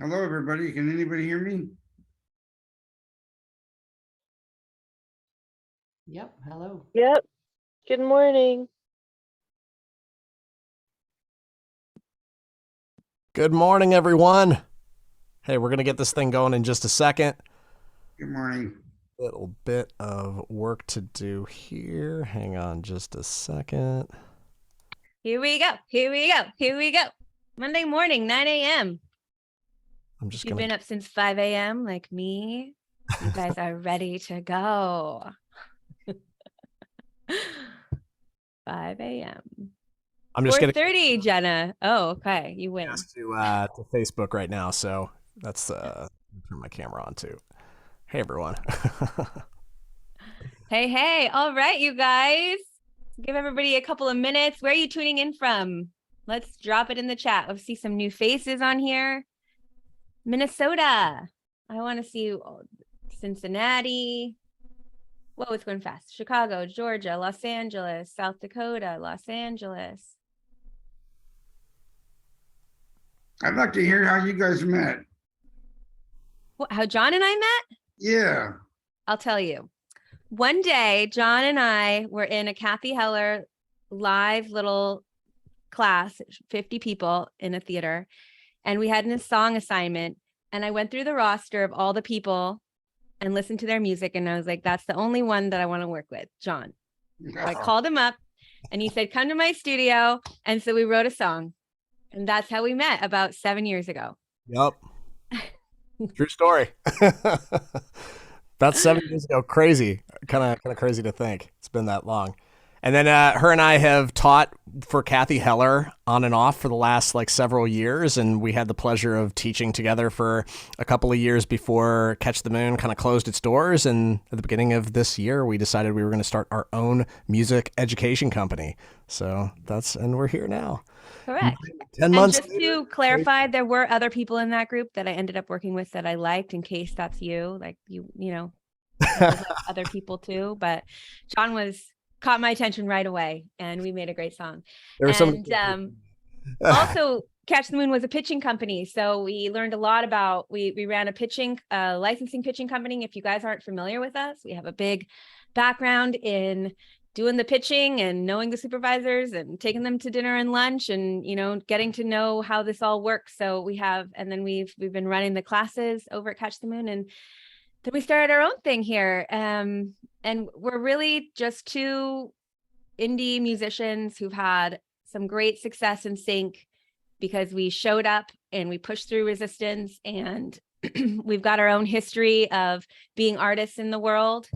Hello, everybody. Can anybody hear me? Yep. Hello. Yep. Good morning. Good morning, everyone. Hey, we're going to get this thing going in just a second. Good morning. Little bit of work to do here. Hang on just a second. Here we go. Here we go. Here we go. Monday morning, 9 a.m. I'm just You've going been up since 5 a.m. like me. You guys are ready to go. 5 a.m. I'm just going 4:30, Jenna. Oh, okay. You win. to Facebook right now, so that's turn my camera on too. Hey, everyone. Hey. All right, you guys. Give everybody a couple of minutes. Where are you tuning in from? Let's drop it in the chat. Let's see some new faces on here. Minnesota. I want to see Cincinnati. Whoa, it's going fast. Chicago, Georgia, Los Angeles, South Dakota, Los Angeles. I'd like to hear how you guys met. How John and I met? Yeah. I'll tell you. One day, John and I were in a Kathy Heller live little class, 50 people in a theater, and we had a song assignment. And I went through the roster of all the people and listened to their music. And I was like, that's the only one that I want to work with, John. So I called him up and he said, come to my studio. And so we wrote a song. And that's how we met about 7 years ago. Yep. True story. About 7 years ago. Crazy. Kind of crazy to think it's been that long. And then her and I have taught for Kathy Heller on and off for the last several years. And we had the pleasure of teaching together for a couple of years before Catch the Moon kind of closed its doors. And at the beginning of this year, we decided we were going to start our own music education company. So and we're here now. Correct. 10 months. And just to clarify, there were other people in that group that I ended up working with that I liked, in case that's you, other people too. But John caught my attention right away, and we made a great song. Also, Catch the Moon was a pitching company, so we learned a lot about. We ran a licensing pitching company. If you guys aren't familiar with us, we have a big background in doing the pitching and knowing the supervisors and taking them to dinner and lunch and getting to know how this all works. So we've been running the classes over at Catch the Moon, and then we started our own thing here. And we're really just two indie musicians who've had some great success in sync because we showed up and we pushed through resistance, and we've got our own history of being artists in the world.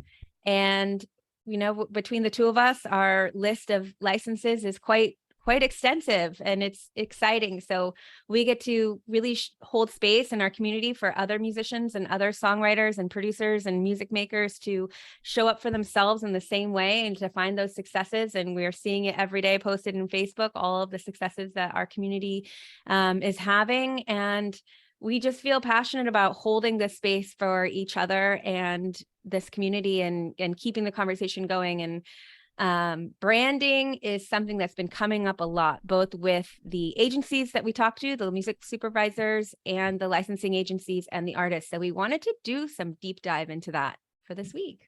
And between the two of us, our list of licenses is quite extensive, and it's exciting. So we get to really hold space in our community for other musicians and other songwriters and producers and music makers to show up for themselves in the same way and to find those successes. And we're seeing it every day posted in Facebook, all of the successes that our community is having. And we just feel passionate about holding this space for each other and this community and keeping the conversation going. And branding is something that's been coming up a lot, both with the agencies that we talk to, the music supervisors and the licensing agencies and the artists. So we wanted to do some deep dive into that for this week.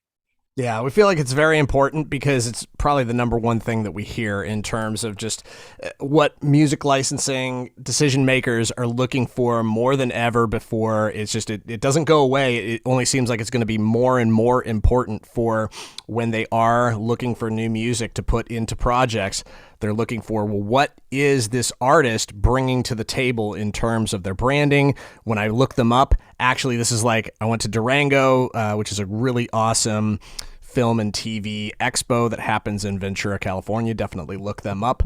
Yeah, we feel like it's very important because it's probably the number one thing that we hear in terms of just what music licensing decision makers are looking for more than ever before. It's just, it doesn't go away. It only seems like it's going to be more and more important for when they are looking for new music to put into projects. They're looking for, well, what is this artist bringing to the table in terms of their branding? When I look them up, actually, this is I went to Durango, which is a really awesome film and TV expo that happens in Ventura, California. Definitely look them up.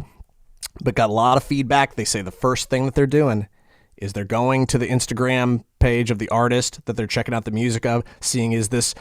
But got a lot of feedback. They say the first thing that they're doing is they're going to the Instagram page of the artist that they're checking out the music of, seeing, is this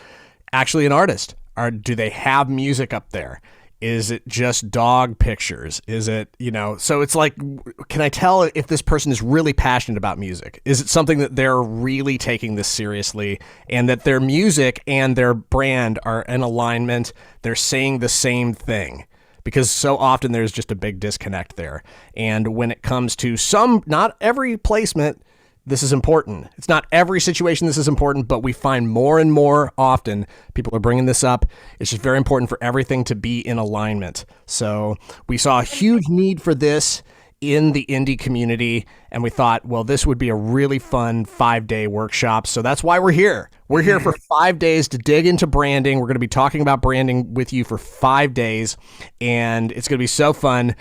actually an artist? Or do they have music up there? Is it just dog pictures? Is it, so it's can I tell if this person is really passionate about music? Is it something that they're really taking this seriously and that their music and their brand are in alignment? They're saying the same thing, because so often there's just a big disconnect there. And when it comes to not every placement this is important. It's not every situation this is important, but we find more and more often people are bringing this up. It's just very important for everything to be in alignment. So we saw a huge need for this in the indie community, and we thought, well, this would be a really fun 5-day workshop. So that's why we're here. We're here for 5 days to dig into branding. We're going to be talking about branding with you for 5 days, and it's going to be so fun.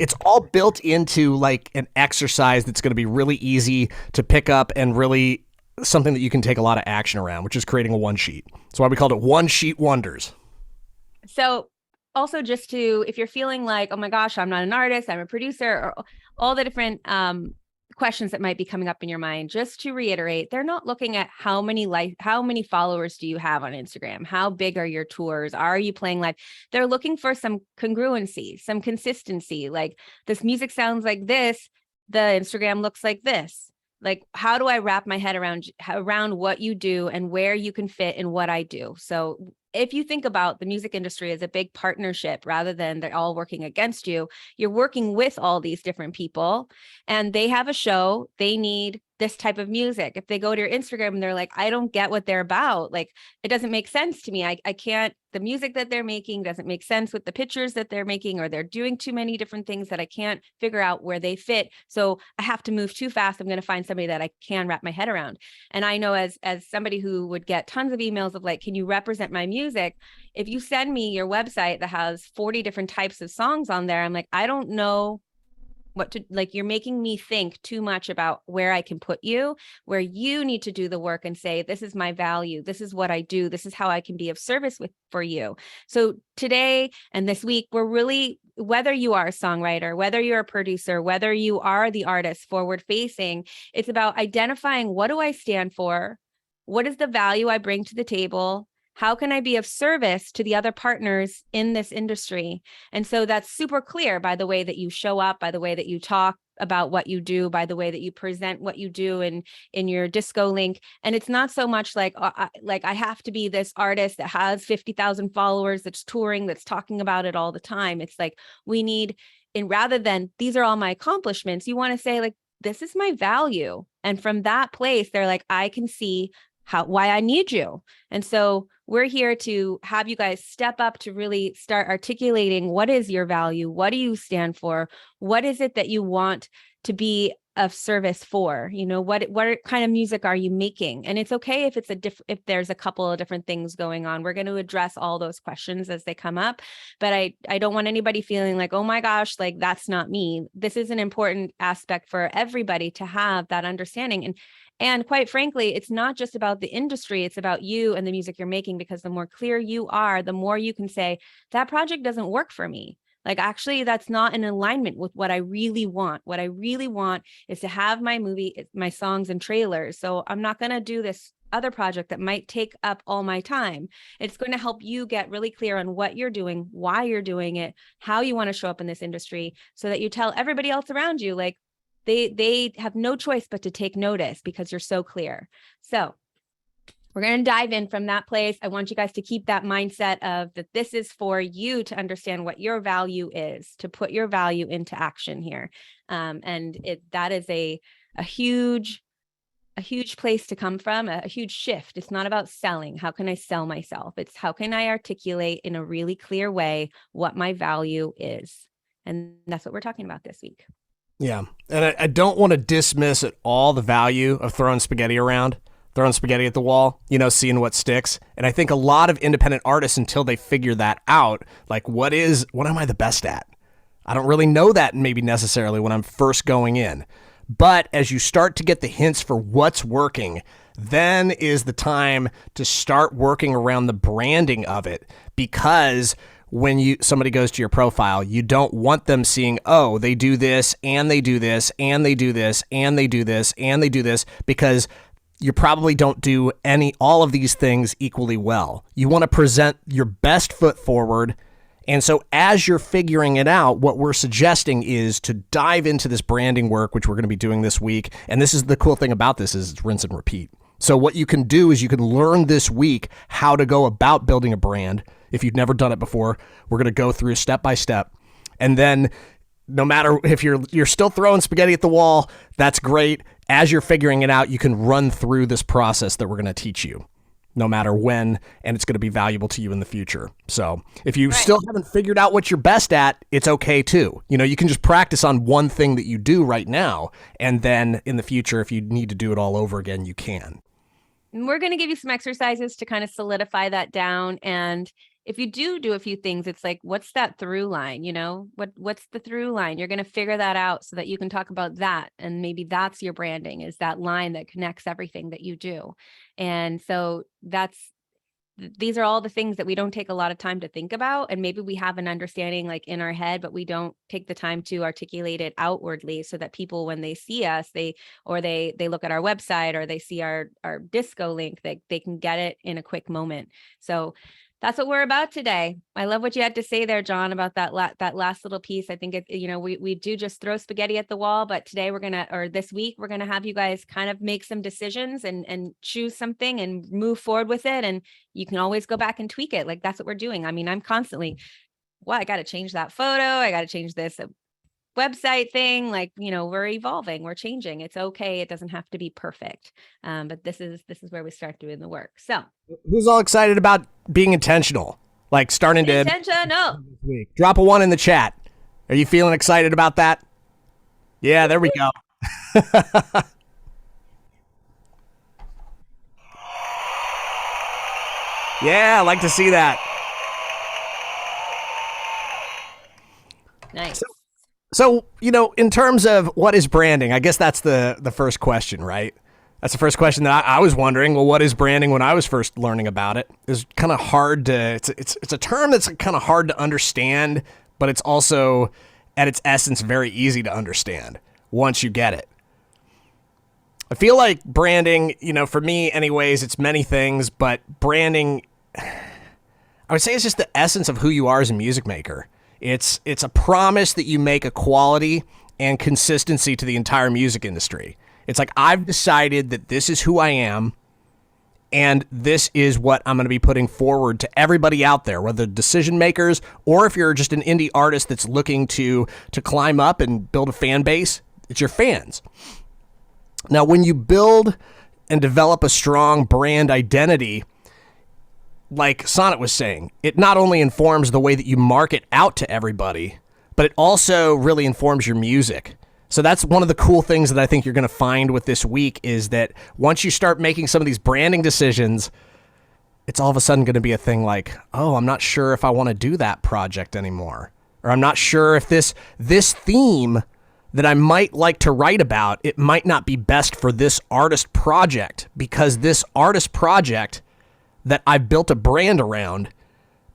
It's all built into like an exercise that's going to be really easy to pick up and really something that you can take a lot of action around, which is creating a one sheet. That's why we called it One Sheet Wonders. So also, just to, if you're feeling like, oh my gosh, I'm not an artist, I'm a producer, or all the different questions that might be coming up in your mind, just to reiterate, they're not looking at how many followers do you have on Instagram? How big are your tours? Are you playing live? They're looking for some congruency, some consistency. Like, this music sounds like this, the Instagram looks like this. Like, how do I wrap my head around what you do and where you can fit in what I do? So if you think about the music industry as a big partnership, rather than they're all working against you, you're working with all these different people, and they have a show, they need this type of music. If they go to your Instagram and they're like, I don't get what they're about, like, it doesn't make sense to me. I can't, the music that they're making doesn't make sense with the pictures that they're making, or they're doing too many different things that I can't figure out where they fit. So I have to move too fast. I'm going to find somebody that I can wrap my head around. And I know as somebody who would get tons of emails of like, can you represent my music? If you send me your website that has 40 different types of songs on there, I'm like, I don't know what to, like, you're making me think too much about where I can put you, where you need to do the work and say, this is my value, this is what I do, this is how I can be of service for you. So today and this week, we're really, whether you are a songwriter, whether you're a producer, whether you are the artist forward facing, it's about identifying, what do I stand for? What is the value I bring to the table? How can I be of service to the other partners in this industry? And so that's super clear by the way that you show up, by the way that you talk about what you do, by the way that you present what you do in your disco link. And it's not so much like, I have to be this artist that has 50,000 followers, that's touring, that's talking about it all the time. It's like, we need, and rather than, these are all my accomplishments, you want to say like, this is my value. And from that place, they're like, I can see why I need you. And so we're here to have you guys step up to really start articulating, what is your value? What do you stand for? What is it that you want to be of service for? You know, what kind of music are you making? And it's okay if it's if there's a couple of different things going on. We're going to address all those questions as they come up, but I don't want anybody feeling like, oh my gosh, like that's not me. This is an important aspect for everybody to have that understanding. And quite frankly, it's not just about the industry, it's about you and the music you're making, because the more clear you are, the more you can say, that project doesn't work for me. Like, actually, that's not in alignment with what I really want. What I really want is to have my movie, my songs and trailers. So I'm not going to do this other project that might take up all my time. It's going to help you get really clear on what you're doing, why you're doing it, how you want to show up in this industry, so that you tell everybody else around you, like, they have no choice but to take notice because you're so clear. So we're going to dive in from that place. I want you guys to keep that mindset of that this is for you to understand what your value is, to put your value into action here. And that is a huge place to come from, a huge shift. It's not about selling. How can I sell myself? It's how can I articulate in a really clear way what my value is? And that's what we're talking about this week. Yeah. And I don't want to dismiss at all the value of throwing spaghetti around, throwing spaghetti at the wall, you know, seeing what sticks. And I think a lot of independent artists, until they figure that out, like, what am I the best at? I don't really know that maybe necessarily when I'm first going in. But as you start to get the hints for what's working, then is the time to start working around the branding of it, because when somebody goes to your profile, you don't want them seeing, oh, they do this and they do this and they do this and they do this and they do this, because you probably don't do all of these things equally well. You want to present your best foot forward. And so as you're figuring it out, what we're suggesting is to dive into this branding work, which we're going to be doing this week. And this is the cool thing about this, is it's rinse and repeat. So what you can do is you can learn this week how to go about building a brand. If you've never done it before, we're going to go through step by step. And then no matter if you're still throwing spaghetti at the wall, that's great. As you're figuring it out, you can run through this process that we're going to teach you, no matter when, and it's going to be valuable to you in the future. So if you still haven't figured out what you're best at, it's okay too. You know, you can just practice on one thing that you do right now, and then in the future, if you need to do it all over again, you can. And we're going to give you some exercises to kind of solidify that down. And if you do a few things, it's like, what's that through line? You know, what's the through line? You're going to figure that out so that you can talk about that. And maybe that's your branding, is that line that connects everything that you do. And so these are all the things that we don't take a lot of time to think about. And maybe we have an understanding like in our head, but we don't take the time to articulate it outwardly so that people, when they see us, they look at our website or they see our disco link, they can get it in a quick moment. So that's what we're about today. I love what you had to say there, John, about that last little piece. I think we do just throw spaghetti at the wall, but today this week, we're going to have you guys kind of make some decisions and choose something and move forward with it. And you can always go back and tweak it. Like, that's what we're doing. I mean, I'm constantly, I got to change that photo. I got to change this website thing. Like, we're evolving, we're changing. It's okay. It doesn't have to be perfect. But this is where we start doing the work. So who's all excited about being intentional? Like starting to intentional. Drop a 1 in the chat. Are you feeling excited about that? Yeah, there we go. Yeah, I like to see that. Nice. So, in terms of what is branding, I guess that's the first question, right? That's the first question that I was wondering. Well, what is branding when I was first learning about it? It's kind of hard to, it's a term that's kind of hard to understand, but it's also at its essence very easy to understand once you get it. I feel like branding, for me anyways, it's many things, but branding, I would say it's just the essence of who you are as a music maker. It's a promise that you make a quality and consistency to the entire music industry. It's like, I've decided that this is who I am, and this is what I'm going to be putting forward to everybody out there, whether decision makers or if you're just an indie artist that's looking to climb up and build a fan base. It's your fans. Now, when you build and develop a strong brand identity, like Sonnet was saying, it not only informs the way that you market out to everybody, but it also really informs your music. So that's one of the cool things that I think you're going to find with this week, is that once you start making some of these branding decisions, it's all of a sudden going to be a thing like, oh, I'm not sure if I want to do that project anymore. Or I'm not sure if this theme that I might like to write about, it might not be best for this artist project, because this artist project that I built a brand around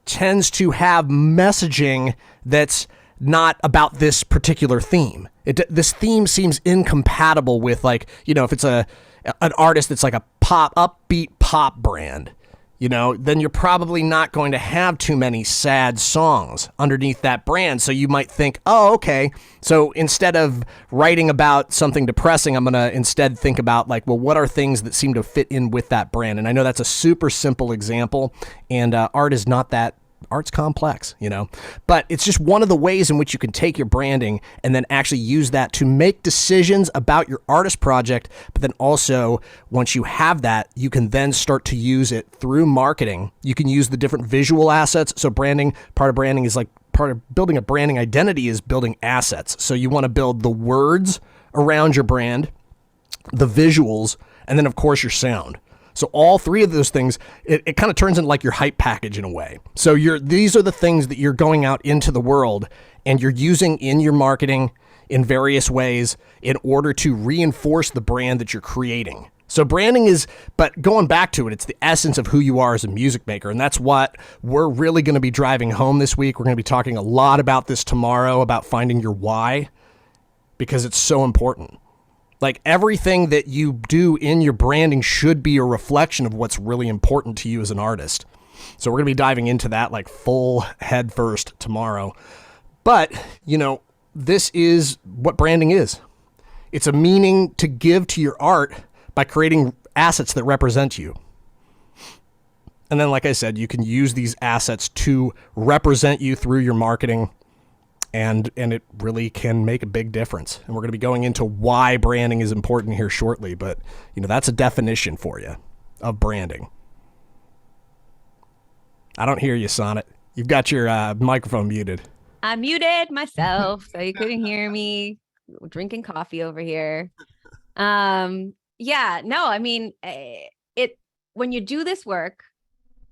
tends to have messaging that's not about this particular theme. This theme seems incompatible with, like, if it's an artist that's like a upbeat pop brand, then you're probably not going to have too many sad songs underneath that brand. So you might think, oh, okay, so instead of writing about something depressing, I'm going to instead think about, like, well, what are things that seem to fit in with that brand? And I know that's a super simple example, and art's complex, but it's just one of the ways in which you can take your branding and then actually use that to make decisions about your artist project. But then also, once you have that, you can then start to use it through marketing. You can use the different visual assets. So part of branding is like, part of building a branding identity is building assets. So you want to build the words around your brand, the visuals, and then of course your sound. So all three of those things, it kind of turns into like your hype package in a way. So these are the things that you're going out into the world and you're using in your marketing in various ways in order to reinforce the brand that you're creating. So branding but going back to it, it's the essence of who you are as a music maker. And that's what we're really going to be driving home this week. We're going to be talking a lot about this tomorrow, about finding your why, because it's so important. Like, everything that you do in your branding should be a reflection of what's really important to you as an artist. So we're going to be diving into that like full head first tomorrow. But, this is what branding is. It's a meaning to give to your art by creating assets that represent you. And then, like I said, you can use these assets to represent you through your marketing and it really can make a big difference. And we're going to be going into why branding is important here shortly, but that's a definition for you of branding. I don't hear you, Sonnet. You've got your microphone muted. I muted myself so you couldn't hear me. Drinking coffee over here. Yeah, no, I mean, when you do this work,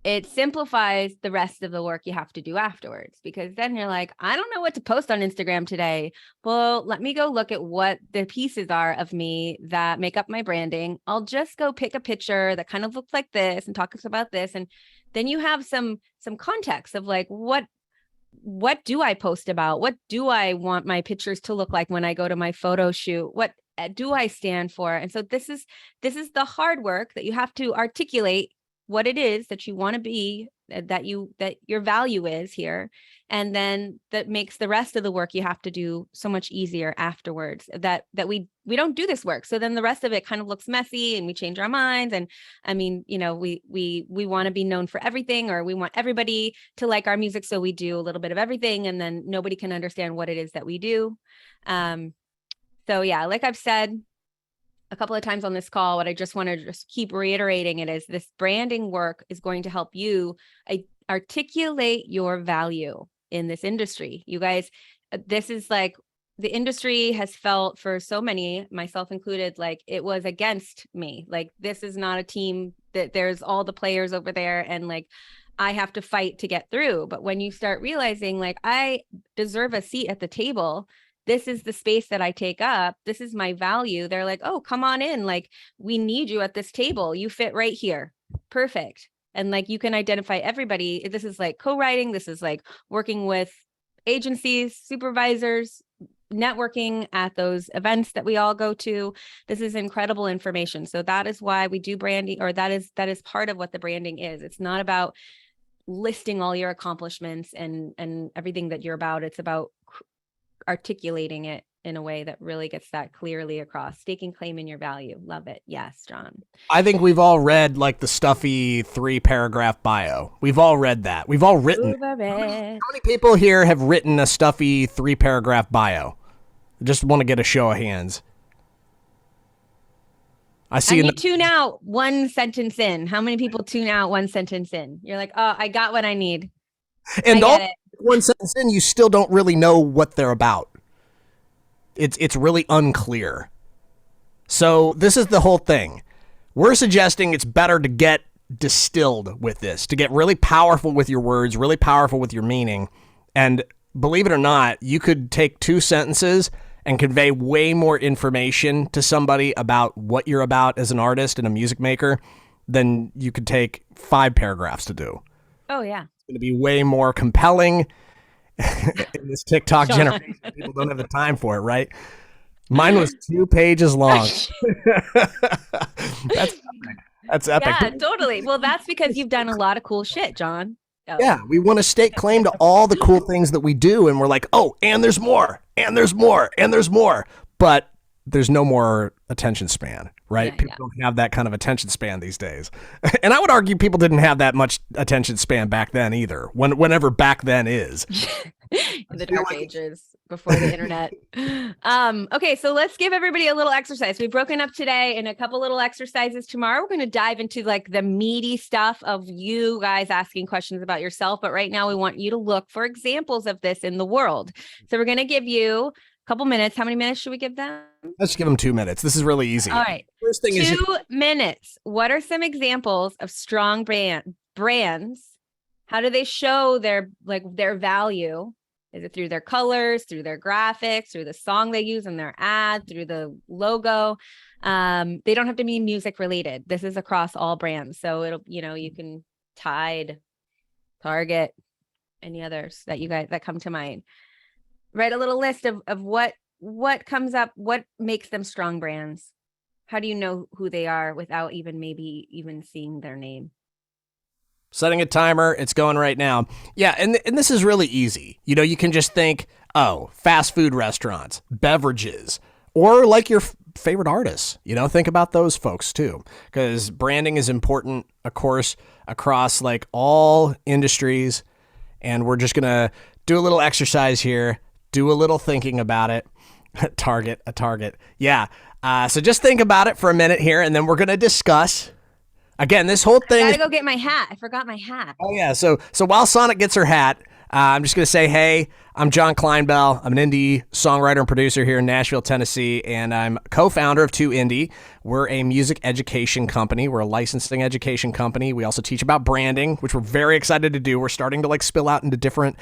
it simplifies the rest of the work you have to do afterwards, because then you're like, I don't know what to post on Instagram today. Well, let me go look at what the pieces are of me that make up my branding. I'll just go pick a picture that kind of looks like this and talks about this. And then you have some context of like, what do I post about? What do I want my pictures to look like when I go to my photo shoot? What do I stand for? And so this is the hard work that you have to articulate what it is that you want to be, that your value is here. And then that makes the rest of the work you have to do so much easier afterwards, that we don't do this work. So then the rest of it kind of looks messy and we change our minds. And I mean, we want to be known for everything, or we want everybody to like our music. So we do a little bit of everything, and then nobody can understand what it is that we do. So yeah, like I've said a couple of times on this call, what I just want to keep reiterating it is this branding work is going to help you articulate your value in this industry. You guys, this is like the industry has felt for so many, myself included, like it was against me. Like this is not a team, that there's all the players over there and like I have to fight to get through. But when you start realizing like I deserve a seat at the table, this is the space that I take up, this is my value, they're like, oh, come on in. Like, we need you at this table. You fit right here. Perfect. And like, you can identify everybody. This is like co-writing. This is like working with agencies, supervisors, networking at those events that we all go to. This is incredible information. So that is why we do branding, or that is part of what the branding is. It's not about listing all your accomplishments and everything that you're about. It's about articulating it in a way that really gets that clearly across. Staking claim in your value. Love it. Yes, John. I think we've all read like the stuffy 3-paragraph bio. We've all read that. We've all written. How many people here have written a stuffy 3-paragraph bio? I just want to get a show of hands. I see. And you tune out one sentence in. How many people tune out one sentence in? You're like, oh, I got what I need. And all one sentence in, you still don't really know what they're about. It's really unclear. So this is the whole thing. We're suggesting it's better to get distilled with this, to get really powerful with your words, really powerful with your meaning. And believe it or not, you could take 2 sentences and convey way more information to somebody about what you're about as an artist and a music maker than you could take 5 paragraphs to do. Oh, yeah. It's going to be way more compelling in this TikTok generation. People don't have the time for it, right? Mine was 2 pages long. That's epic. Yeah, totally. Well, that's because you've done a lot of cool shit, John. Oh. Yeah, we want to stake claim to all the cool things that we do, and we're like, oh, and there's more, and there's more, and there's more. But there's no more attention span, right? Yeah, people don't have that kind of attention span these days. And I would argue people didn't have that much attention span back then either, whenever back then is. In the dark ages before the internet. Okay, so let's give everybody a little exercise. We've broken up today in a couple little exercises. Tomorrow we're going to dive into like the meaty stuff of you guys asking questions about yourself. But right now we want you to look for examples of this in the world. So we're going to give you a couple minutes. How many minutes should we give them? Let's give them 2 minutes. This is really easy. All right. First thing 2 minutes. What are some examples of strong brands? How do they show their value? Is it through their colors, through their graphics, through the song they use in their ad, through the logo? They don't have to be music related. This is across all brands. So it'll, you can Tide, Target, any others that come to mind. Write a little list of what comes up, what makes them strong brands. How do you know who they are without maybe even seeing their name? Setting a timer. It's going right now. Yeah, and this is really easy. You can just think, oh, fast food restaurants, beverages, or like your favorite artists. Think about those folks too, because branding is important, of course, across like all industries. And we're just going to do a little exercise here. do a little thinking about it. A target. Yeah. So just think about it for a minute here, and then we're going to discuss. Again, this whole thing. I is gotta go get my hat. I forgot my hat. Oh yeah, so while Sonic gets her hat, I'm just gonna say, hey, I'm John Kleinbell. I'm an indie songwriter and producer here in Nashville, Tennessee, and I'm co-founder of 2Indie. We're a music education company. We're a licensing education company. We also teach about branding, which we're very excited to do. We're starting to spill out into different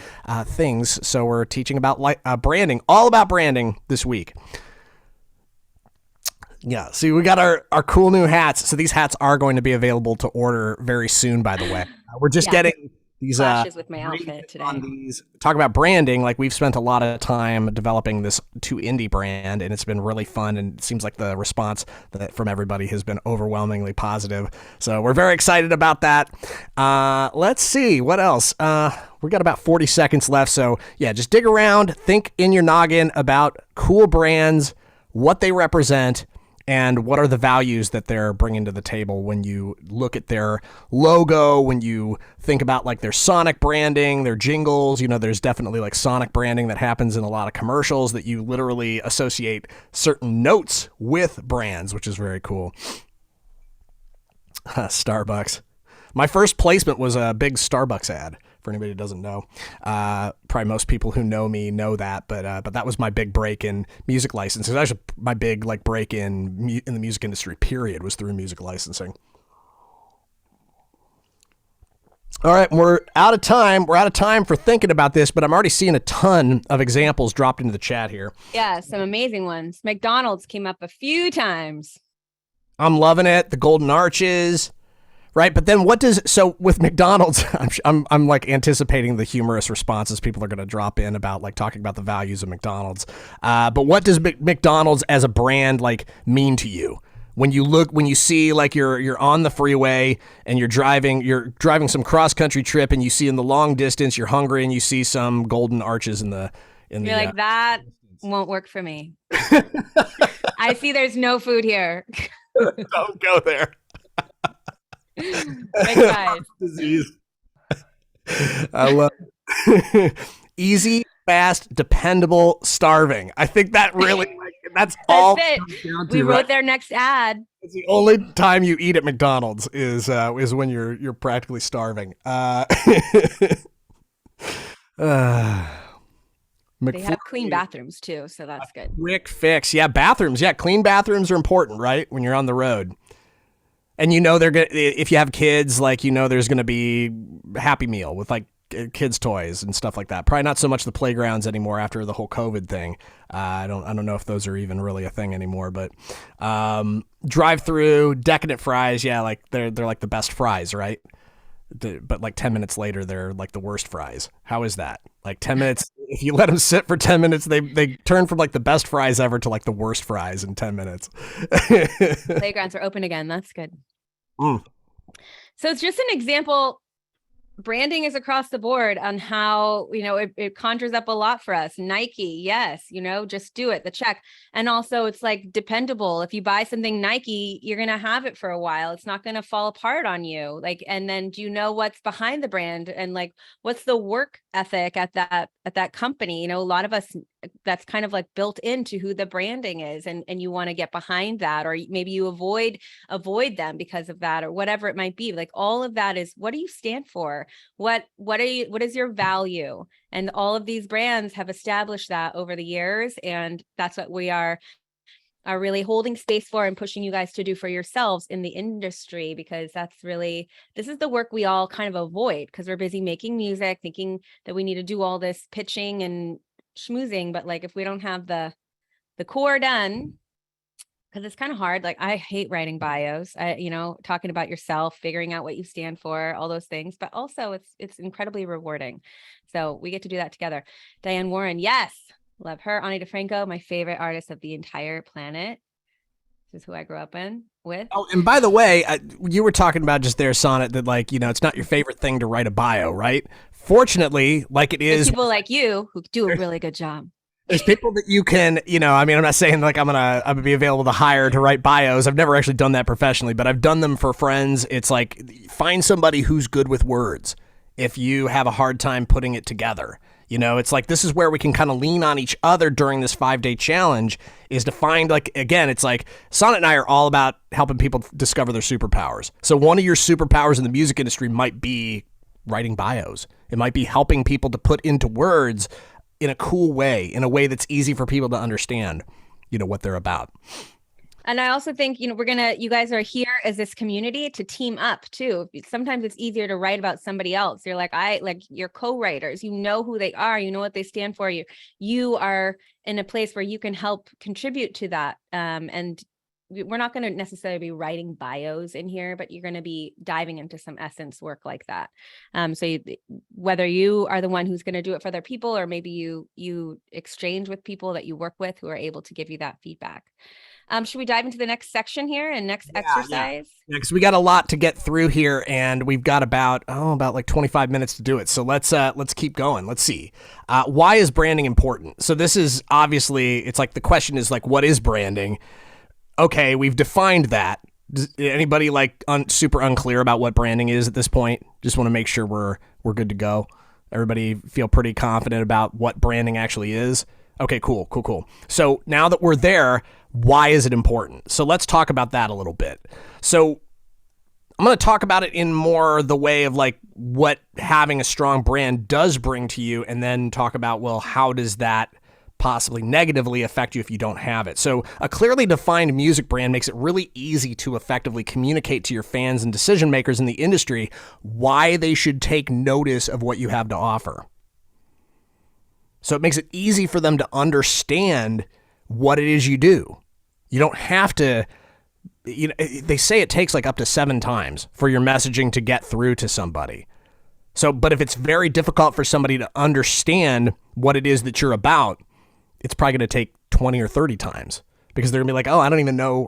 things. So we're teaching about branding, all about branding this week. Yeah, see, we got our cool new hats. So these hats are going to be available to order very soon, by the way. We're just getting these Clashes with my outfit today. on these. Talk about branding. We've spent a lot of time developing this 2Indie brand, and it's been really fun. And it seems like the response from everybody has been overwhelmingly positive. So we're very excited about that. Let's see what else. We got about 40 seconds left. So yeah, just dig around, think in your noggin about cool brands, what they represent, and what are the values that they're bringing to the table when you look at their logo, when you think about their Sonic branding, their jingles. There's definitely Sonic branding that happens in a lot of commercials that you literally associate certain notes with brands, which is very cool. Starbucks. My first placement was a big Starbucks ad. For anybody who doesn't know, probably most people who know me know that, but that was my big break in music licensing. Actually, my big break in the music industry period was through music licensing. All right, we're out of time. We're out of time for thinking about this, but I'm already seeing a ton of examples dropped into the chat here. Yeah, some amazing ones. McDonald's came up a few times. I'm loving it. The Golden Arches. Right, but then so with McDonald's, I'm anticipating the humorous responses people are going to drop in about talking about the values of McDonald's. But what does McDonald's as a brand mean to you? When you see you're on the freeway and you're driving some cross country trip and you see in the long distance you're hungry and you see some Golden Arches in the you're that won't work for me. I see there's no food here. Don't go there. Disease. I love easy, fast, dependable, starving. I think that really that's all it. We wrote their next ad. It's the only time you eat at McDonald's is when you're practically starving. They have clean bathrooms too, so that's good. Quick fix. Yeah, bathrooms. Yeah, clean bathrooms are important, right? When you're on the road. And they're gonna, if you have kids, there's gonna be Happy Meal with kids' toys and stuff like that. Probably not so much the playgrounds anymore after the whole COVID thing. I don't know if those are even really a thing anymore. But drive-through, decadent fries, yeah, they're the best fries, right? But 10 minutes later, they're the worst fries. How is that? 10 minutes, if you let them sit for 10 minutes, they turn from the best fries ever to the worst fries in 10 minutes. Playgrounds are open again. That's good. Mm. So it's just an example. Branding is across the board on how, it conjures up a lot for us. Nike, yes, just do it, the check. And also it's dependable. If you buy something Nike, you're going to have it for a while. It's not going to fall apart on you. And then do you know what's behind the brand and what's the work ethic at that company? A lot of us, that's kind of built into who the branding is, and you want to get behind that, or maybe you avoid them because of that, or whatever it might be. All of that is, what do you stand for? What is your value? And all of these brands have established that over the years, and that's what we are really holding space for and pushing you guys to do for yourselves in the industry, because this is the work we all kind of avoid because we're busy making music, thinking that we need to do all this pitching and schmoozing. But if we don't have the core done, because it's kind of hard. I hate writing bios, talking about yourself, figuring out what you stand for, all those things, but also it's incredibly rewarding. So we get to do that together. Diane Warren. Yes. Love her. Ani DeFranco, my favorite artist of the entire planet. This is who I grew up with. Oh, and by the way, you were talking about just there, Sonnet, that it's not your favorite thing to write a bio, right? Fortunately, it is. There's people like you who do a really good job. There's people that you can, I'm not saying I'm gonna be available to hire to write bios. I've never actually done that professionally, but I've done them for friends. It's find somebody who's good with words. If you have a hard time putting it together, You know, it's like this is where we can kind of lean on each other during this 5-day challenge is to find, like, again, it's like Sonnet and I are all about helping people discover their superpowers. So one of your superpowers in the music industry might be writing bios. It might be helping people to put into words in a cool way, in a way that's easy for people to understand, you know, what they're about. And I also think, you know, you guys are here as this community to team up too. Sometimes it's easier to write about somebody else. You're like, you're co-writers, you know who they are, you know what they stand for. You are in a place where you can help contribute to that. And we're not going to necessarily be writing bios in here, but you're going to be diving into some essence work like that. Whether you are the one who's going to do it for other people, or maybe you exchange with people that you work with who are able to give you that feedback. Should we dive into the next section here and next exercise? Yeah, because we got a lot to get through here, and we've got about like 25 minutes to do it. So let's keep going. Let's see. Why is branding important? So this is obviously, it's like the question is like, what is branding? Okay, we've defined that. Does anybody like super unclear about what branding is at this point? Just want to make sure we're good to go. Everybody feel pretty confident about what branding actually is? Okay, cool. So now that we're there, why is it important? So let's talk about that a little bit. So I'm going to talk about it in more the way of like what having a strong brand does bring to you, and then talk about, well, how does that possibly negatively affect you if you don't have it? So a clearly defined music brand makes it really easy to effectively communicate to your fans and decision makers in the industry why they should take notice of what you have to offer. So it makes it easy for them to understand what it is you do. You don't have to, you know, they say it takes like up to 7 times for your messaging to get through to somebody. So, but if it's very difficult for somebody to understand what it is that you're about, it's probably going to take 20 or 30 times, because they're going to be like, oh,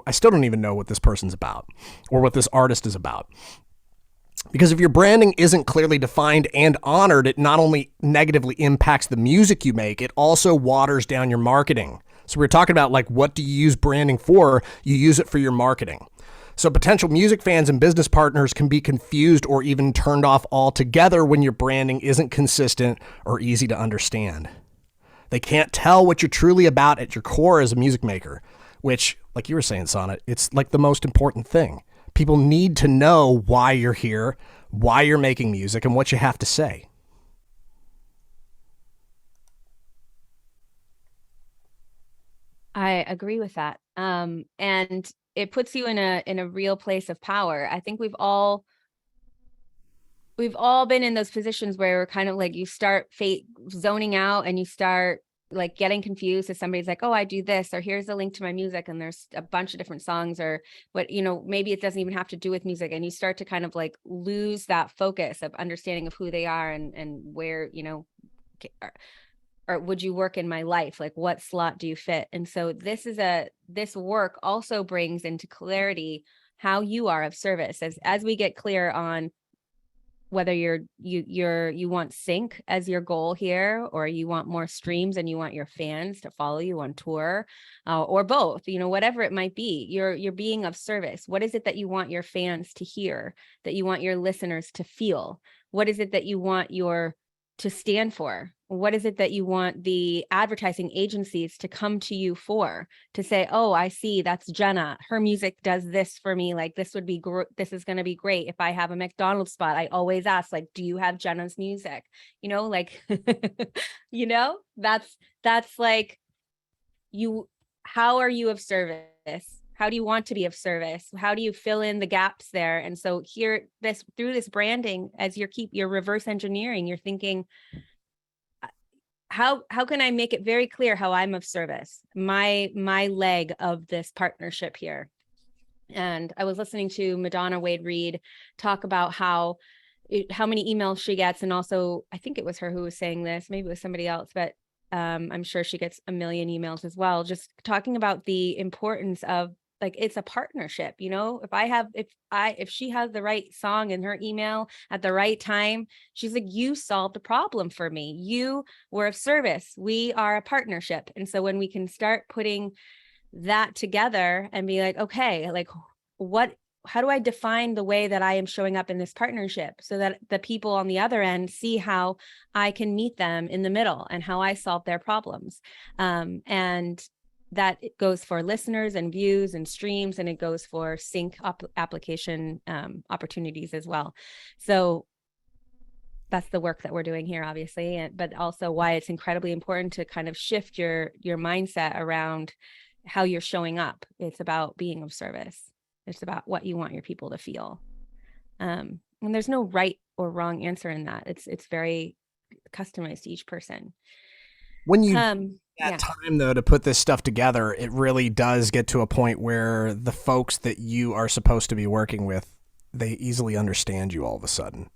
I still don't even know what this person's about or what this artist is about. Because if your branding isn't clearly defined and honored, it not only negatively impacts the music you make, it also waters down your marketing. So we're talking about like, what do you use branding for? You use it for your marketing. So potential music fans and business partners can be confused or even turned off altogether when your branding isn't consistent or easy to understand. They can't tell what you're truly about at your core as a music maker, which, like you were saying, Sonnet, it's like the most important thing. People need to know why you're here, why you're making music, and what you have to say. I agree with that. And it puts you in a real place of power. I think we've all been in those positions where we're kind of like, you start zoning out and you start like getting confused if somebody's like, oh, I do this, or here's a link to my music, and there's a bunch of different songs, or what, you know, maybe it doesn't even have to do with music, and you start to kind of like lose that focus of understanding of who they are and where, you know, or would you work in my life? Like, what slot do you fit? And so this work also brings into clarity how you are of service as we get clear on whether you want sync as your goal here, or you want more streams and you want your fans to follow you on tour, or both, you know, whatever it might be, you're being of service. What is it that you want your fans to hear, that you want your listeners to feel? What is it that you want to stand for? What is it that you want the advertising agencies to come to you for, to say, oh, I see, that's Jenna, her music does this for me, like this would be this is going to be great. If I have a McDonald's spot, I always ask, like, do you have Jenna's music? You know, like you know, that's like, how are you of service? How do you want to be of service? How do you fill in the gaps there? And so here, through this branding, as you're reverse engineering, you're thinking, how can I make it very clear how I'm of service, my leg of this partnership here? And I was listening to Madonna Wade Reed talk about how many emails she gets, and also I think it was her who was saying this, maybe it was somebody else, but I'm sure she gets a million emails as well, just talking about the importance of, like, it's a partnership, you know. If she has the right song in her email at the right time, she's like, you solved a problem for me. You were of service. We are a partnership. And so when we can start putting that together and be like, okay, like, what I define the way that I am showing up in this partnership so that the people on the other end see how I can meet them in the middle and how I solve their problems. And that it goes for listeners and views and streams, and it goes for sync application opportunities as well. So that's the work that we're doing here, obviously, but also why it's incredibly important to kind of shift your mindset around how you're showing up. It's about being of service. It's about what you want your people to feel. And there's no right or wrong answer in that. It's very customized to each person. When you yeah. time though to put this stuff together, it really does get to a point where the folks that you are supposed to be working with, they easily understand you all of a sudden.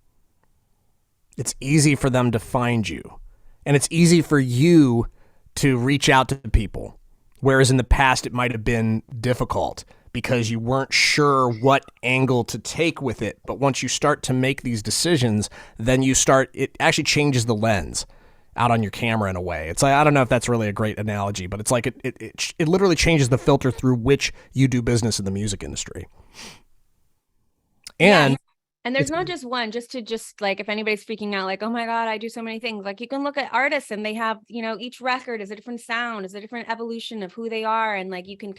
It's easy for them to find you, and it's easy for you to reach out to people. Whereas in the past, it might have been difficult because you weren't sure what angle to take with it. But once you start to make these decisions, then it actually changes the lens out on your camera in a way. It's like, I don't know if that's really a great analogy, but it's like it literally changes the filter through which you do business in the music industry. And there's not just one, just like, if anybody's freaking out, like, oh my God, I do so many things. Like, you can look at artists and they have, each record is a different sound, is a different evolution of who they are. And like, you can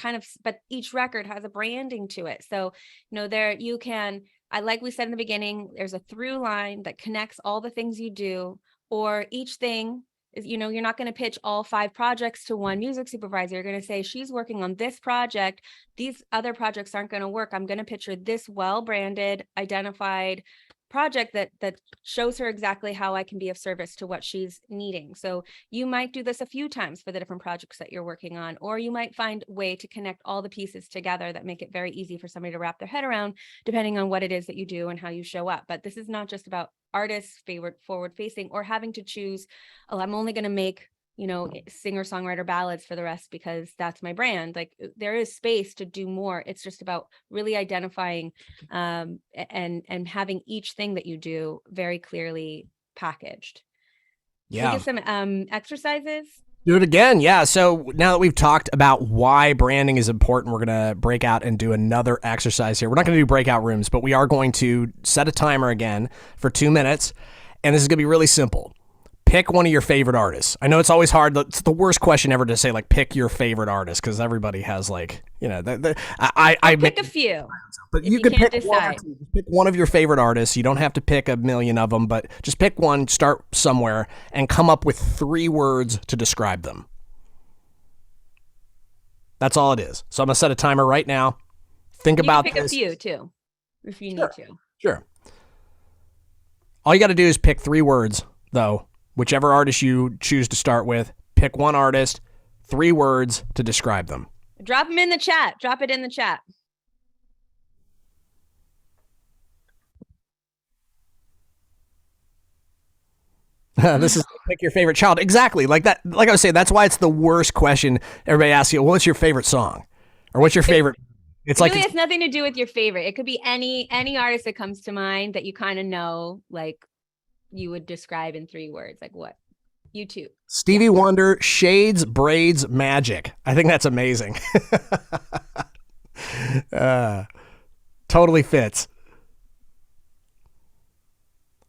but each record has a branding to it. So, like we said in the beginning, there's a through line that connects all the things you do, or each thing is, you're not going to pitch all 5 projects to one music supervisor. You're going to say, she's working on this project. These other projects aren't going to work. I'm going to pitch her this well-branded, identified project that shows her exactly how I can be of service to what she's needing. So you might do this a few times for the different projects that you're working on, or you might find a way to connect all the pieces together that make it very easy for somebody to wrap their head around, depending on what it is that you do and how you show up. But this is not just about artists forward facing or having to choose, oh, I'm only going to make singer songwriter ballads for the rest because that's my brand. Like, there is space to do more. It's just about really identifying and having each thing that you do very clearly packaged. Yeah. Can we get some exercises? Do it again. Yeah. So now that we've talked about why branding is important, we're going to break out and do another exercise here. We're not going to do breakout rooms, but we are going to set a timer again for 2 minutes. And this is going to be really simple. Pick one of your favorite artists. I know it's always hard. It's the worst question ever to say, like, pick your favorite artist, because everybody has, like, I pick a few. But you can pick one of your favorite artists. You don't have to pick a million of them, but just pick one, start somewhere, and come up with 3 words to describe them. That's all it is. So I'm going to set a timer right now. Think about this. Pick a few, too, if you need to. Sure. All you got to do is pick 3 words, though. Whichever artist you choose to start with, pick one artist, 3 words to describe them. Drop them in the chat. Drop it in the chat. This is pick your favorite child. Exactly. Like that. Like I was saying, that's why it's the worst question. Everybody asks you, well, what's your favorite song? Or what's your favorite? It's like, it has nothing to do with your favorite. It could be any artist that comes to mind that you kind of know, like, you would describe in 3 words. Like what? You too. Stevie Wonder, shades, braids, magic. I think that's amazing. Totally fits.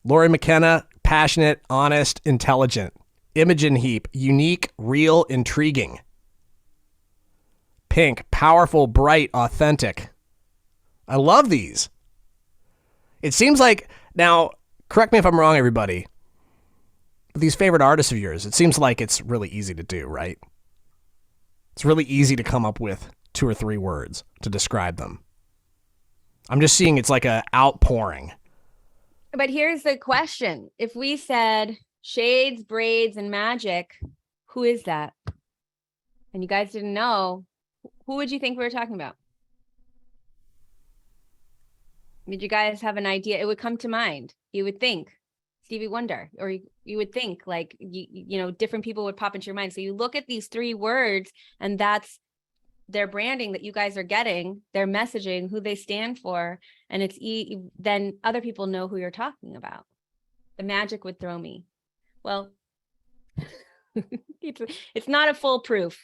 Lori McKenna, passionate, honest, intelligent. Imogen Heap, unique, real, intriguing. Pink, powerful, bright, authentic. I love these. It seems like, now, correct me if I'm wrong, everybody, but these favorite artists of yours, it seems like it's really easy to do, right? It's really easy to come up with 2 or 3 words to describe them. I'm just seeing it's like a outpouring. But here's the question. If we said shades, braids, and magic, who is that? And you guys didn't know, who would you think we were talking about? Did you guys have an idea? It would come to mind. You would think Stevie Wonder, or you would think like, different people would pop into your mind. So you look at these 3 words, and that's their branding that you guys are getting, their messaging, who they stand for. And then other people know who you're talking about. The magic would throw me. Well, it's not a foolproof.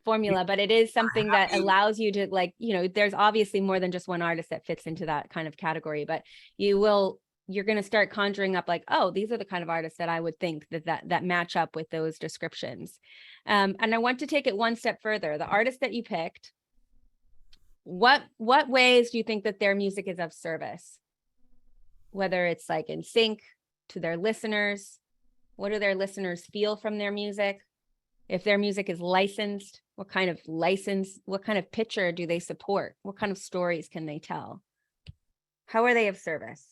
formula, but it is something that allows you to, like, there's obviously more than just one artist that fits into that kind of category, but you're going to start conjuring up like, oh, these are the kind of artists that I would think that match up with those descriptions. And I want to take it one step further. The artist that you picked, what ways do you think that their music is of service? Whether it's like in sync to their listeners, what do their listeners feel from their music? If their music is licensed, what kind of picture do they support? What kind of stories can they tell? How are they of service?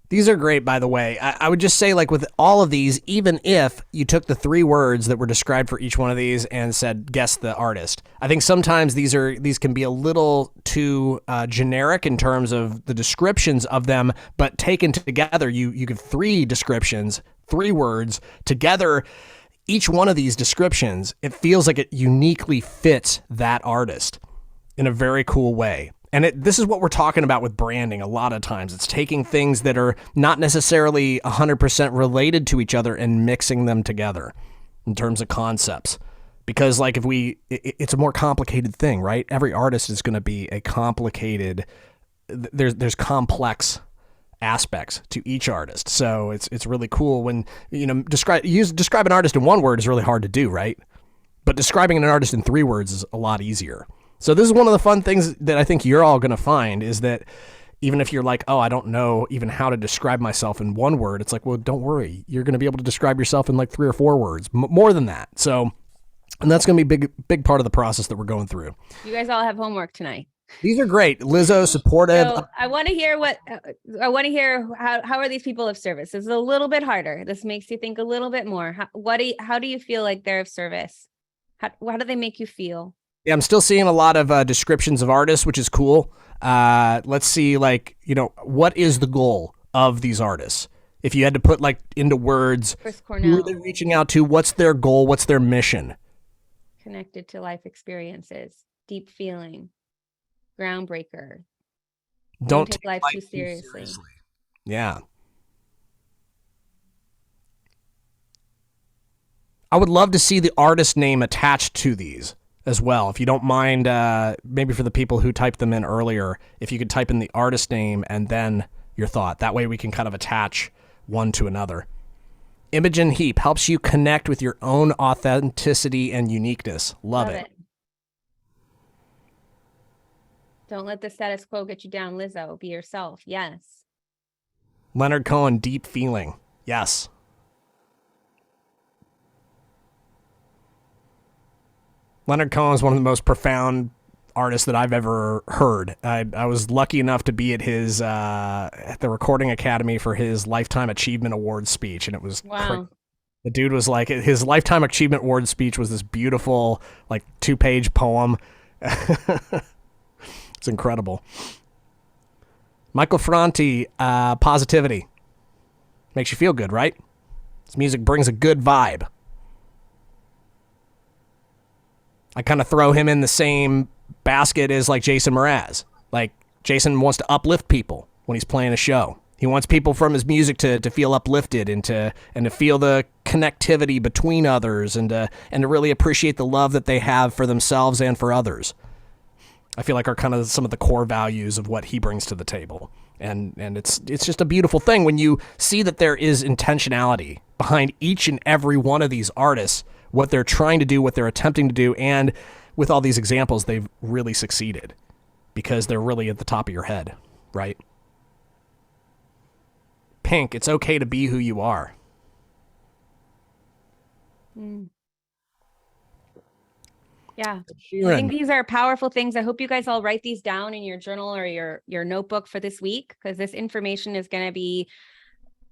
These are great, by the way. I would just say, like, with all of these, even if you took the 3 words that were described for each one of these and said, guess the artist, I think sometimes these can be a little too generic in terms of the descriptions of them, but taken together, you give 3 descriptions, 3 words together. Each one of these descriptions, it feels like it uniquely fits that artist in a very cool way. And this is what we're talking about with branding a lot of times. It's taking things that are not necessarily 100% related to each other and mixing them together in terms of concepts. Because like it's a more complicated thing, right? Every artist is going to be a complicated, there's complex aspects to each artist. So it's really cool when, describe an artist in 1 word is really hard to do, right? But describing an artist in 3 words is a lot easier. So this is one of the fun things that I think you're all going to find is that even if you're like, oh, I don't know even how to describe myself in 1 word, it's like, well, don't worry. You're going to be able to describe yourself in like 3 or 4 words, more than that. So, and that's going to be a big part of the process that we're going through. You guys all have homework tonight. These are great. Lizzo, supportive. So I want to hear how are these people of service? It's a little bit harder. This makes you think a little bit more. How do you feel like they're of service? How do they make you feel? Yeah, I'm still seeing a lot of descriptions of artists, which is cool. Let's see, what is the goal of these artists? If you had to put into words, who are they reaching out to? What's their goal? What's their mission? Connected to life experiences, deep feeling, groundbreaker. Don't take life too seriously. Yeah. I would love to see the artist name attached to these as well. If you don't mind, maybe for the people who typed them in earlier, if you could type in the artist name and then your thought. That way we can kind of attach one to another. Imogen Heap helps you connect with your own authenticity and uniqueness. Love it. Don't let the status quo get you down, Lizzo. Be yourself. Yes. Leonard Cohen, deep feeling. Yes. Leonard Cohen is one of the most profound artists that I've ever heard. I was lucky enough to be at his at the Recording Academy for his Lifetime Achievement Award speech, and it was wow. The dude was like, his Lifetime Achievement Award speech was this beautiful 2-page poem. It's incredible. Michael Franti, positivity. Makes you feel good, right? His music brings a good vibe. I kind of throw him in the same basket as Jason Mraz. Jason wants to uplift people when he's playing a show. He wants people from his music to feel uplifted and to feel the connectivity between others and to really appreciate the love that they have for themselves and for others. I feel like are kind of some of the core values of what he brings to the table. And it's just a beautiful thing when you see that there is intentionality behind each and every one of these artists, what they're trying to do, what they're attempting to do, and with all these examples, they've really succeeded because they're really at the top of your head, right? Pink, it's okay to be who you are. Yeah, I think these are powerful things. I hope you guys all write these down in your journal or your notebook for this week, because this information is going to be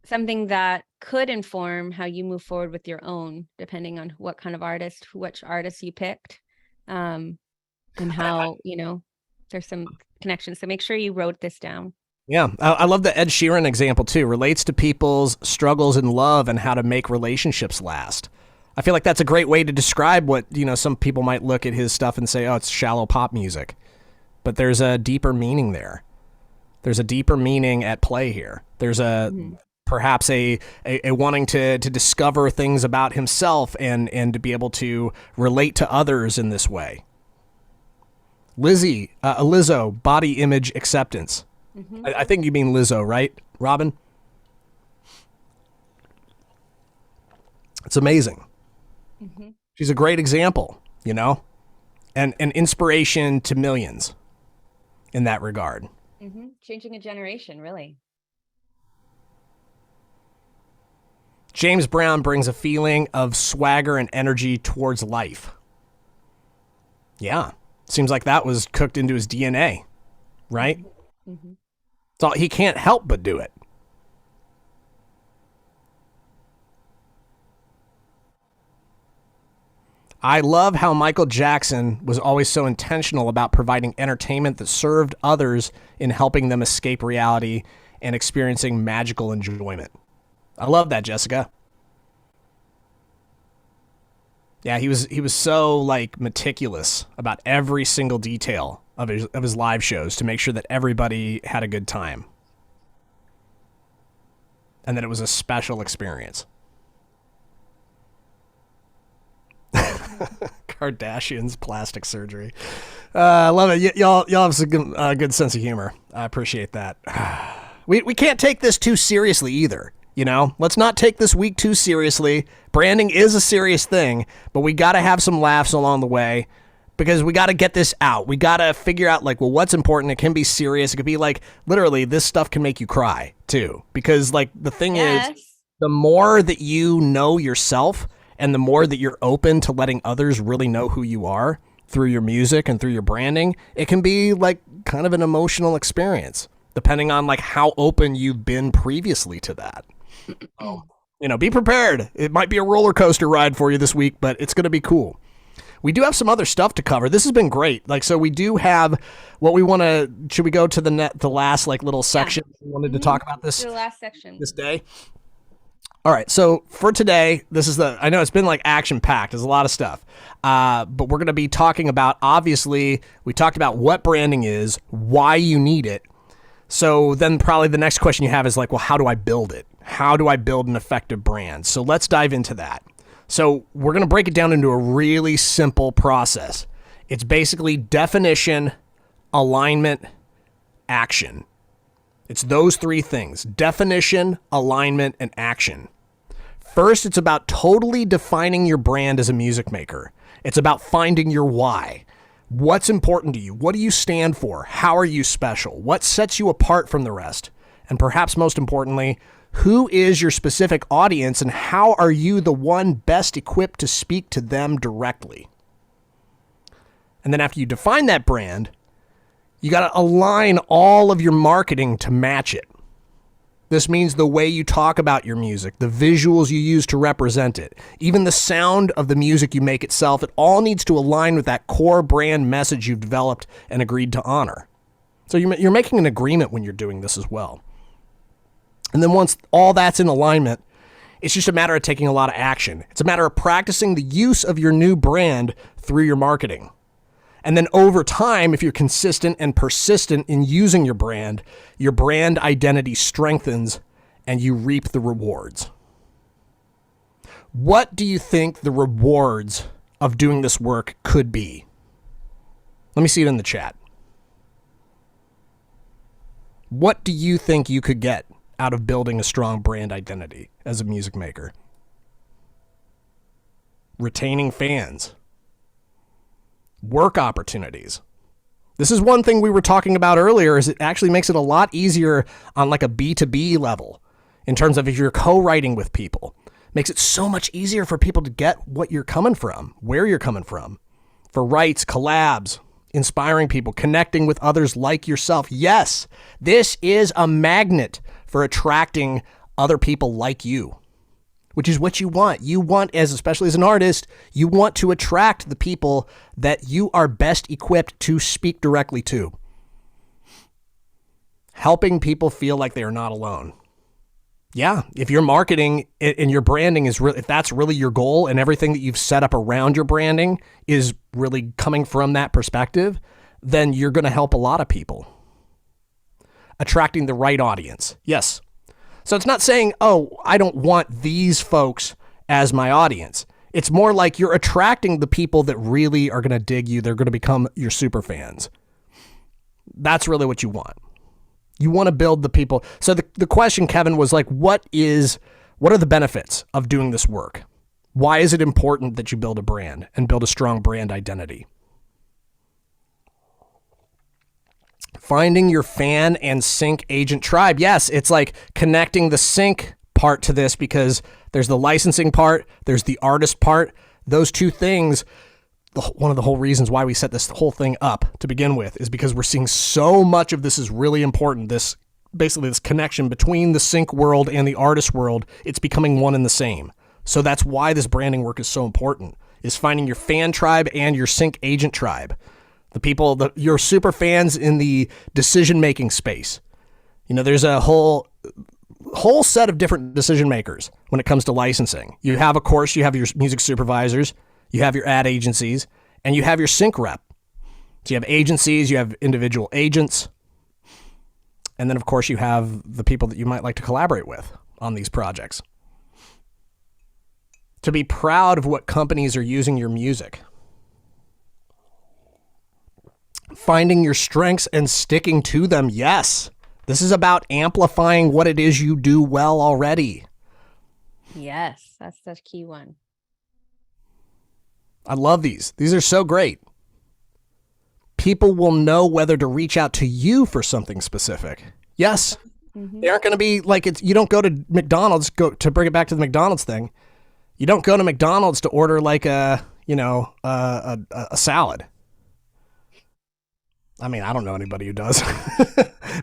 something that could inform how you move forward with your own, depending on what kind of artist, which artist you picked, and how, there's some connections. So make sure you wrote this down. Yeah, I love the Ed Sheeran example too. Relates to people's struggles in love and how to make relationships last. I feel like that's a great way to describe what, some people might look at his stuff and say, oh, it's shallow pop music. But there's a deeper meaning there. There's a deeper meaning at play here. There's perhaps a wanting to discover things about himself and to be able to relate to others in this way. Lizzo, body image acceptance. I think you mean Lizzo, right, Robin? It's amazing. She's a great example, you know, and an inspiration to millions in that regard. Changing a generation, really. James Brown brings a feeling of swagger and energy towards life. Yeah. Seems like that was cooked into his DNA, right? So he can't help but do it. I love how Michael Jackson was always so intentional about providing entertainment that served others in helping them escape reality and experiencing magical enjoyment. I love that, Jessica. Yeah, he was so like meticulous about every single detail of his live shows to make sure that everybody had a good time. And that it was a special experience. Kardashians plastic surgery. I love it. Y'all have a good sense of humor. I appreciate that. We can't take this too seriously either. You know, let's not take this week too seriously. Branding is a serious thing, but we got to have some laughs along the way because we got to get this out. We got to figure out like, well, what's important. It can be serious. It could be like, literally, this stuff can make you cry too. Because like the thing is, the more that you know yourself and the more that you're open to letting others really know who you are through your music and through your branding, it can be like kind of an emotional experience, depending on like how open you've been previously to that. You know, be prepared. It might be a roller coaster ride for you this week, but it's going to be cool. We do have some other stuff to cover. This has been great. Like, so we do have what we want to, should we go to the last like little section we wanted to talk about this? The last section. This day. All right. So for today, this is I know it's been like action packed. There's a lot of stuff. But we're going to be talking about, obviously, we talked about what branding is, why you need it. So then probably the next question you have is like, well, how do I build it? How do I build an effective brand? So let's dive into that. So we're going to break it down into a really simple process. It's basically definition, alignment, action. It's those three things: definition, alignment, and action. First, it's about totally defining your brand as a music maker. It's about finding your why. What's important to you? What do you stand for? How are you special? What sets you apart from the rest? And perhaps most importantly, who is your specific audience and how are you the one best equipped to speak to them directly? And then after you define that brand, you got to align all of your marketing to match it. This means the way you talk about your music, the visuals you use to represent it, even the sound of the music you make itself, it all needs to align with that core brand message you've developed and agreed to honor. So you're making an agreement when you're doing this as well. And then once all that's in alignment, it's just a matter of taking a lot of action. It's a matter of practicing the use of your new brand through your marketing. And then over time, if you're consistent and persistent in using your brand identity strengthens and you reap the rewards. What do you think the rewards of doing this work could be? Let me see it in the chat. What do you think you could get out of building a strong brand identity as a music maker? Retaining fans. Work opportunities. This is one thing we were talking about earlier, is it actually makes it a lot easier on like a B2B level in terms of if you're co-writing with people. Makes it so much easier for people to get what you're coming from, where you're coming from. For writes, collabs, inspiring people, connecting with others like yourself. Yes, this is a magnet for attracting other people like you, which is what you want. You want, especially as an artist, you want to attract the people that you are best equipped to speak directly to. Helping people feel like they are not alone. Yeah, if your marketing and your branding is really, if that's really your goal and everything that you've set up around your branding is really coming from that perspective, then you're going to help a lot of people. attracting the right audience. Yes. So it's not saying, oh, I don't want these folks as my audience. It's more like you're attracting the people that really are going to dig you. They're going to become your super fans. That's really what you want. You want to build the people. So the question, Kevin, was like, what are the benefits of doing this work? Why is it important that you build a brand and build a strong brand identity? Finding your fan and sync agent tribe. Yes, it's like connecting the sync part to this because there's the licensing part, there's the artist part. Those two things, one of the whole reasons why we set this whole thing up to begin with is because we're seeing so much of this is really important. This connection between the sync world and the artist world, it's becoming one and the same. So that's why this branding work is so important, is finding your fan tribe and your sync agent tribe. The people, your super fans in the decision-making space. You know, there's a whole set of different decision makers when it comes to licensing. You have, of course, you have your music supervisors, you have your ad agencies, and you have your sync rep. So you have agencies, you have individual agents, and then, of course, you have the people that you might like to collaborate with on these projects. To be proud of what companies are using your music. Finding your strengths and sticking to them. Yes. This is about amplifying what it is you do well already. Yes, that's the key one. I love these. These are so great. People will know whether to reach out to you for something specific. Yes. Mm-hmm. They aren't going to be like it's. You don't go to McDonald's, to bring it back to the McDonald's thing. You don't go to McDonald's to order like a salad. I mean, I don't know anybody who does.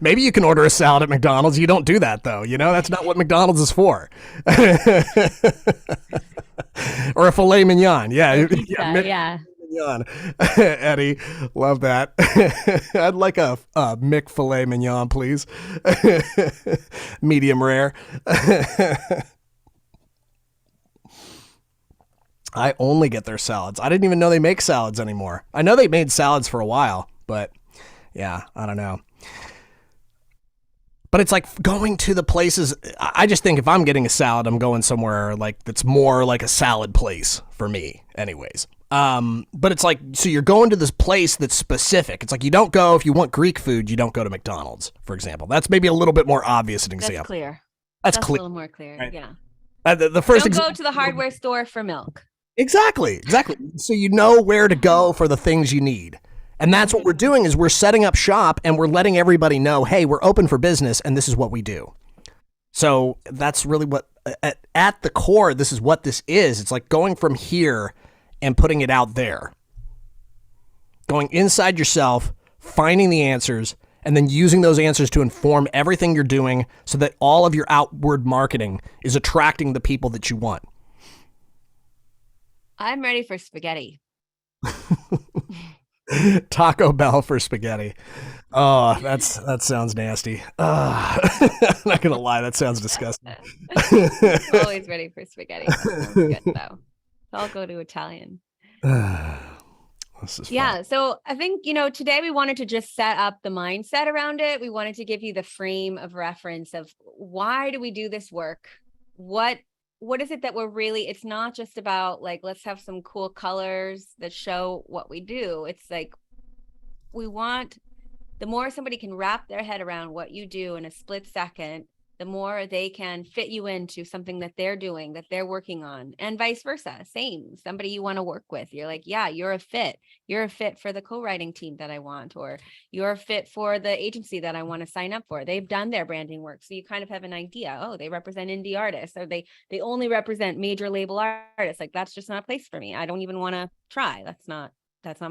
Maybe you can order a salad at McDonald's. You don't do that, though. You know, that's not what McDonald's is for. Or a filet mignon. Yeah. Yeah. Mignon. Eddie, love that. I'd like a Mick filet mignon, please. Medium rare. I only get their salads. I didn't even know they make salads anymore. I know they made salads for a while, but yeah, I don't know. But it's like going to the places. I just think if I'm getting a salad, I'm going somewhere like that's more like a salad place for me anyways. But it's like, so you're going to this place that's specific. It's like you don't go, if you want Greek food, you don't go to McDonald's, for example. That's maybe a little bit more obvious an example. That's clear. That's a clear. little more clear, right? Yeah. The first don't go to the hardware store for milk. Exactly. So you know where to go for the things you need. And that's what we're doing is we're setting up shop and we're letting everybody know, hey, we're open for business and this is what we do. So that's really what, at the core, this is what this is. It's like going from here and putting it out there. Going inside yourself, finding the answers, and then using those answers to inform everything you're doing so that all of your outward marketing is attracting the people that you want. I'm ready for spaghetti. Taco Bell for spaghetti. Oh, that sounds nasty. I'm not gonna lie, that sounds disgusting. Always ready for spaghetti. Sounds good though. I'll go to Italian. This is Yeah. fun. So I think, today we wanted to just set up the mindset around it. We wanted to give you the frame of reference of why do we do this work? What is it that we're really, it's not just about like, let's have some cool colors that show what we do. It's like, we want, the more somebody can wrap their head around what you do in a split second, the more they can fit you into something that they're doing, that they're working on, and vice versa. Same, somebody you want to work with. You're like, yeah, you're a fit. You're a fit for the co-writing team that I want, or you're a fit for the agency that I want to sign up for. They've done their branding work. So you kind of have an idea. Oh, they represent indie artists, or they only represent major label artists. Like, that's just not a place for me. I don't even want to try. That's not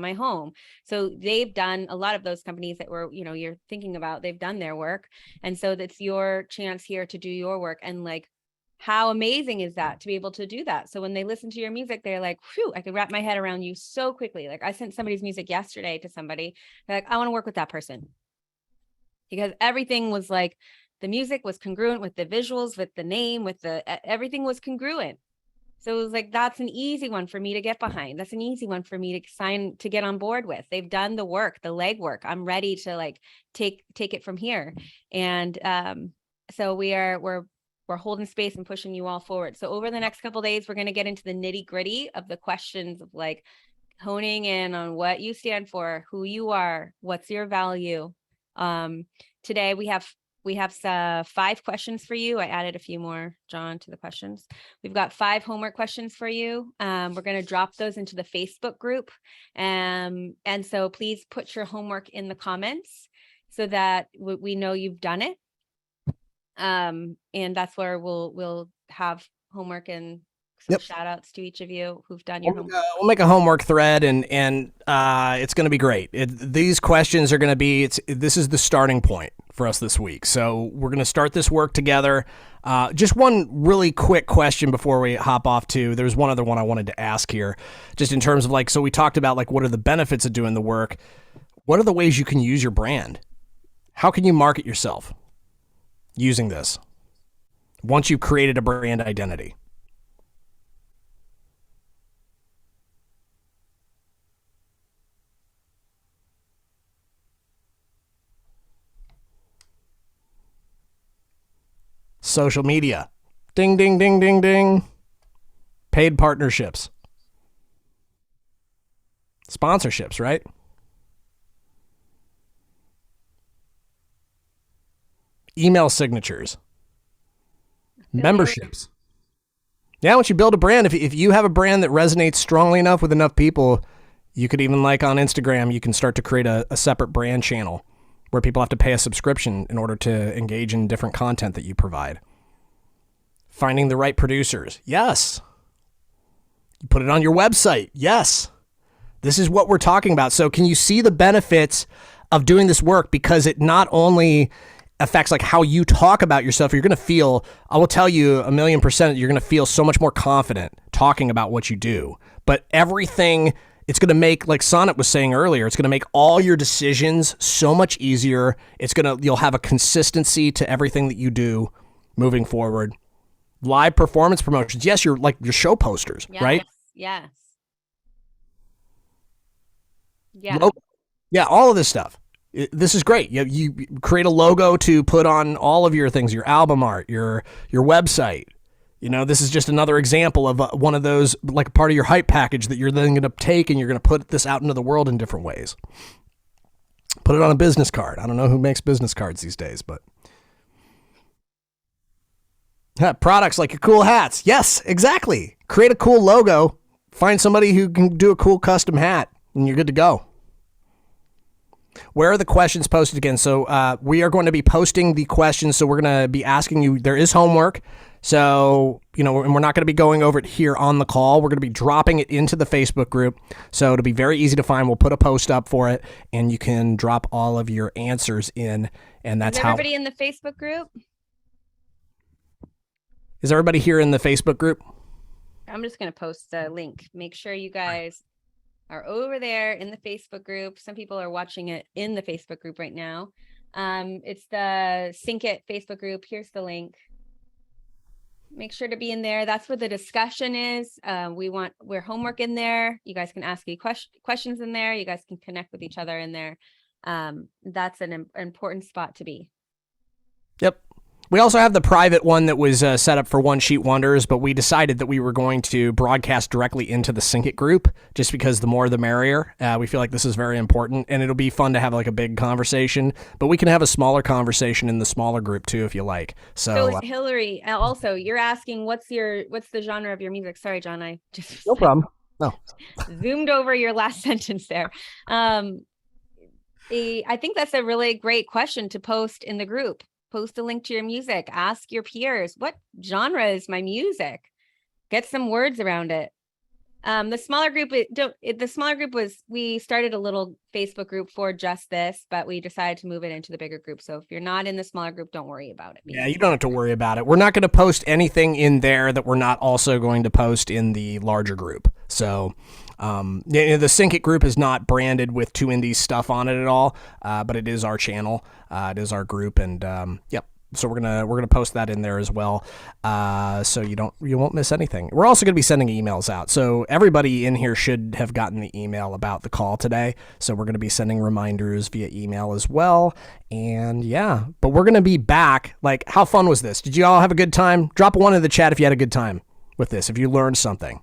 my home. So they've done a lot of those companies that were, you're thinking about, they've done their work. And so that's your chance here to do your work. And like, how amazing is that to be able to do that? So when they listen to your music, they're like, whew, I could wrap my head around you so quickly. Like, I sent somebody's music yesterday to somebody. They're like, I want to work with that person. Because everything was like, the music was congruent with the visuals, with the name, with everything was congruent. So it was like, that's an easy one for me to get behind. That's an easy one for me to get on board with. They've done the work, the legwork. I'm ready to like take it from here. And so we're holding space and pushing you all forward. So over the next couple of days, we're going to get into the nitty gritty of the questions of like honing in on what you stand for, who you are, what's your value. Today we have 5 questions for you. I added a few more, John, to the questions. We've got 5 homework questions for you. We're going to drop those into the Facebook group. And so please put your homework in the comments so that we know you've done it. And that's where we'll have homework and some shout outs to each of you who've done your homework. We'll make a homework thread and it's going to be great. These questions are going to be, this is the starting point for us this week. So we're going to start this work together. Just one really quick question before we hop off to, there's one other one I wanted to ask here, just in terms of like, so we talked about like, what are the benefits of doing the work? What are the ways you can use your brand? How can you market yourself using this once you've created a brand identity? Social media. Ding, ding, ding, ding, ding. Paid partnerships. Sponsorships, right? Email signatures. Memberships. Yeah, once you build a brand, if you have a brand that resonates strongly enough with enough people, you could even, like on Instagram, you can start to create a separate brand channel where people have to pay a subscription in order to engage in different content that you provide. Finding the right producers. Yes. You put it on your website. Yes. This is what we're talking about. So can you see the benefits of doing this work? Because it not only affects like how you talk about yourself, you're going to feel, I will tell you 1,000,000%, you're going to feel so much more confident talking about what you do. But everything, it's going to make, like Sonnet was saying earlier, it's going to make all your decisions so much easier. You'll have a consistency to everything that you do moving forward. Live performance promotions. Yes, you're like your show posters, right? Yes. Yeah, all of this stuff. This is great. You create a logo to put on all of your things, your album art, your website. You know, this is just another example of one of those, like part of your hype package that you're then going to take and you're going to put this out into the world in different ways. Put it on a business card. I don't know who makes business cards these days, but products like your cool hats. Yes, exactly. Create a cool logo. Find somebody who can do a cool custom hat and you're good to go. Where are the questions posted again? So we are going to be posting the questions. So we're going to be asking you, there is homework. So, you know, and we're not going to be going over it here on the call. We're going to be dropping it into the Facebook group. So it'll be very easy to find. We'll put a post up for it and you can drop all of your answers in. And that's how. Everybody in the Facebook group? Is everybody here in the Facebook group? I'm just going to post a link. Make sure you guys are over there in the Facebook group. Some people are watching it in the Facebook group right now. It's the Sync It Facebook group. Here's the link. Make sure to be in there. That's where the discussion is. We're homework in there. You guys can ask me questions in there. You guys can connect with each other in there. That's an important spot to be. Yep. We also have the private one that was set up for One Sheet Wonders, but we decided that we were going to broadcast directly into the Sync It group just because the more the merrier. We feel like this is very important and it'll be fun to have like a big conversation, but we can have a smaller conversation in the smaller group too if you like. So Hillary, also you're asking what's the genre of your music? Sorry, John, I just no problem. No. Zoomed over your last sentence there. I think that's a really great question to post in the group. Post a link to your music. Ask your peers, what genre is my music? Get some words around it. The smaller group, we started a little Facebook group for just this, but we decided to move it into the bigger group. So if you're not in the smaller group, don't worry about it. Yeah, you don't have to worry about it. We're not going to post anything in there that we're not also going to post in the larger group. So the Sync It group is not branded with 2Indies stuff on it at all, but it is our channel. It is our group. And yep, So we're gonna post that in there as well, so you won't miss anything. We're also gonna be sending emails out, so everybody in here should have gotten the email about the call today. So we're gonna be sending reminders via email as well. And yeah, but we're gonna be back. Like, how fun was this? Did you all have a good time? Drop a 1 in the chat if you had a good time with this. If you learned something.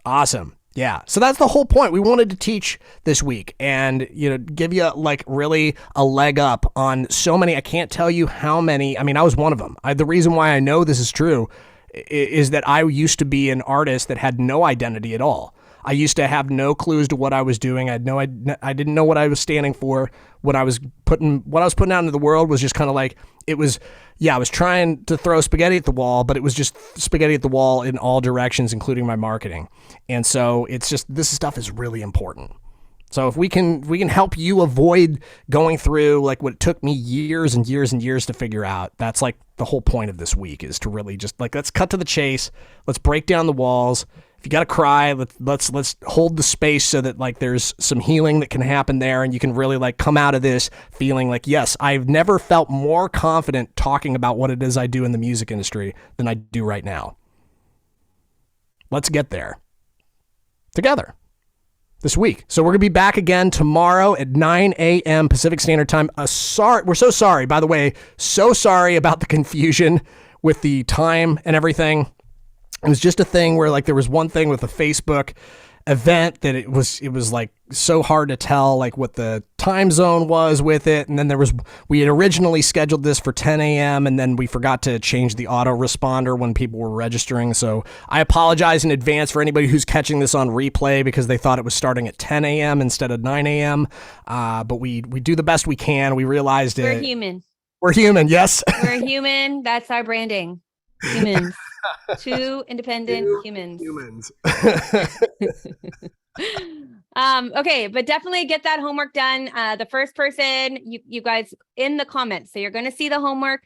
Awesome. Yeah. So that's the whole point. We wanted to teach this week and, give you like really a leg up on so many. I can't tell you how many. I mean, I was one of them. The reason why I know this is true is that I used to be an artist that had no identity at all. I used to have no clues to what I was doing. I didn't know what I was standing for. What I was putting out into the world was just kind of like, I was trying to throw spaghetti at the wall, but it was just spaghetti at the wall in all directions, including my marketing. And so it's just, this stuff is really important. So if we can help you avoid going through like what it took me years and years and years to figure out, that's like the whole point of this week, is to really just like, let's cut to the chase. Let's break down the walls. If you got to cry, let's hold the space so that like there's some healing that can happen there, and you can really like come out of this feeling like, yes, I've never felt more confident talking about what it is I do in the music industry than I do right now. Let's get there together this week. So we're going to be back again tomorrow at 9 a.m. Pacific Standard Time. We're so sorry, by the way, so sorry about the confusion with the time and everything. It was just a thing where like there was one thing with the Facebook event that it was like so hard to tell like what the time zone was with it. And then we had originally scheduled this for 10 a.m. and then we forgot to change the autoresponder when people were registering. So I apologize in advance for anybody who's catching this on replay because they thought it was starting at 10 a.m. instead of 9 a.m. But we do the best we can. We realized We're human. We're human. Yes. We're human. That's our branding. Humans. Two independent humans. Okay, but definitely get that homework done. The first person, you guys in the comments. So you're going to see the homework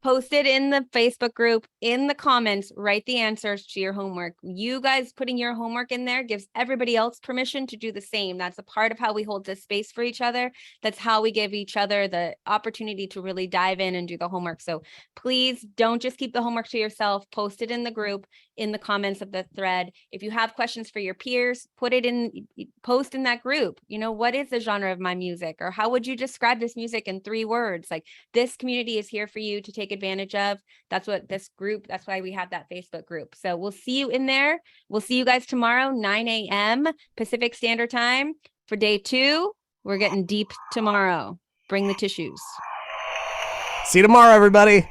posted in the Facebook group. In the comments, write the answers to your homework. You guys putting your homework in there gives everybody else permission to do the same. That's a part of how we hold this space for each other. That's how we give each other the opportunity to really dive in and do the homework. So please don't just keep the homework to yourself. Post it in the group, in the comments of the thread. If you have questions for your peers, post in that group. What is the genre of my music? Or how would you describe this music in 3 words? Like, this community is here for you to take advantage of. That's why we have that Facebook group. So we'll see you in there. We'll see you guys tomorrow, 9 a.m. Pacific Standard Time for day 2. We're getting deep tomorrow. Bring the tissues. See you tomorrow, everybody.